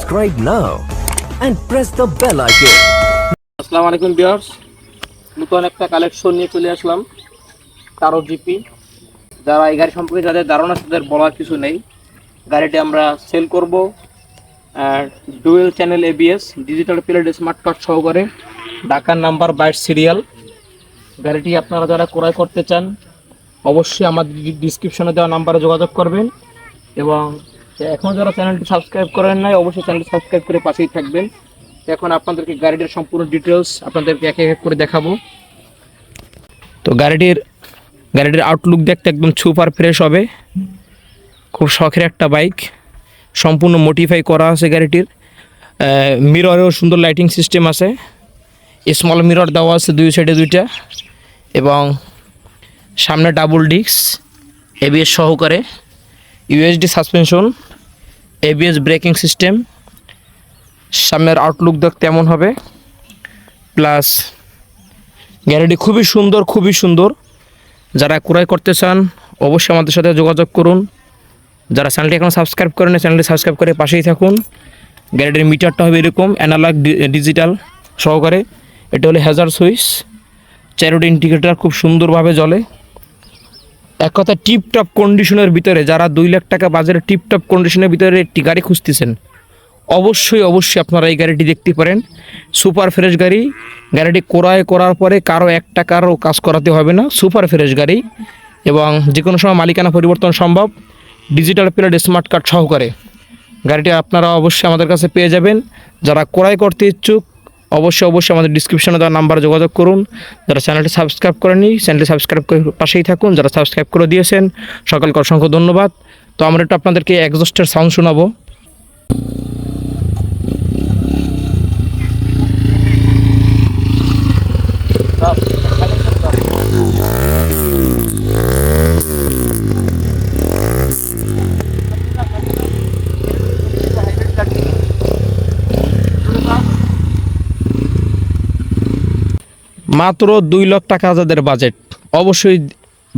subscribe now and press the bell icon. আসসালামু আলাইকুম viewers, নতুন একটা কালেকশন নিয়ে চলে আসলাম। কারো জিপি, যারা এই গাড়ি সম্পর্কে যাদের ধারণা তাদের বলার কিছু নেই। গাড়িটি আমরা সেল করব আর dual channel ABS digital plate smart card সহকারে, ঢাকার নাম্বার 22 সিরিয়াল। গাড়িটি আপনারা যারা ক্রয় করতে চান অবশ্যই আমাদের ডিসক্রিপশনে দেওয়া নাম্বারে যোগাযোগ করবেন, এবং এখন যারা চ্যানেলটি সাবস্ক্রাইব করেন নাই অবশ্যই চ্যানেলটি সাবস্ক্রাইব করে পাশেই থাকবেন। এখন আপনাদেরকে গাড়িটির সম্পূর্ণ ডিটেলস আপনাদেরকে এক এক করে দেখাবো। তো গাড়িটির আউটলুক দেখতে একদম সুপার ফ্রেশ হবে, খুব শখের একটা বাইক, সম্পূর্ণ মডিফাই করা আছে গাড়িটির। মিররেও সুন্দর লাইটিং সিস্টেম আছে, স্মল মিরর দেওয়া আছে দুই সাইডে দুইটা, এবং সামনে ডাবল ডিস্ক এবিএস সহকারে, USD suspension, ABS braking system. সামনের আউটলুক দেখতে এমন হবে, প্লাস গাড়িটি খুবই সুন্দর। যারা ক্রয় করতে চান অবশ্যই আমাদের সাথে যোগাযোগ করুন। যারা চ্যানেলটি এখন সাবস্ক্রাইব করেন চ্যানেলটি সাবস্ক্রাইব করে পাশেই থাকুন। গাড়িটির মিটারটা হবে এরকম অ্যানালগ ডিজিটাল সহকারে। এটা হলো হ্যাজার সুইচ, চারোটি ইন্ডিকেটার খুব সুন্দরভাবে জ্বলে। এক কথা টিপটপ কন্ডিশনের ভিতরে, যারা 2 লাখ টাকা বাজারে টিপটপ কন্ডিশনের ভিতরে একটি গাড়ি খুঁজতেছেন অবশ্যই আপনারা এই গাড়িটি দেখতে পারেন। সুপার ফ্রেশ গাড়ি, গাড়িটি ক্রয় করার পরে কারো 1 টাকারও কাজ করাতে হবে না, সুপার ফ্রেশ গাড়ি, এবং যে কোনো সময় মালিকানা পরিবর্তন সম্ভব, ডিজিটাল প্লেট স্মার্ট কার্ড সহকারে। গাড়িটি আপনারা অবশ্যই আমাদের কাছে পেয়ে যাবেন। যারা ক্রয় করতে ইচ্ছুক অবশ্যই আমাদের ডিসক্রিপশনে দেওয়া নাম্বারে যোগাযোগ করুন। যারা চ্যানেলটি সাবস্ক্রাইব করেননি চ্যানেলটি সাবস্ক্রাইব করে পাশেই থাকুন। যারা সাবস্ক্রাইব করে দিয়েছেন সকলকে অসংখ্য ধন্যবাদ। তো আমরা একটু আপনাদেরকে এক্সস্টের সাউন্ড শোনাবো। মাত্র 2 লাখ টাকা যাদের বাজেট অবশ্যই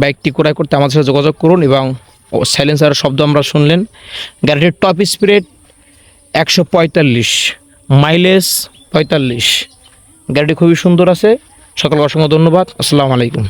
বাইকটি ক্রয় করতে আমাদের সাথে যোগাযোগ করুন। এবং সাইলেন্সারের শব্দ আমরা শুনলেন। গাড়িটির টপ স্পিড 145, মাইলেজ 45। গাড়িটি খুবই সুন্দর আছে। সকলকে অসংখ্য ধন্যবাদ। আসসালামু আলাইকুম।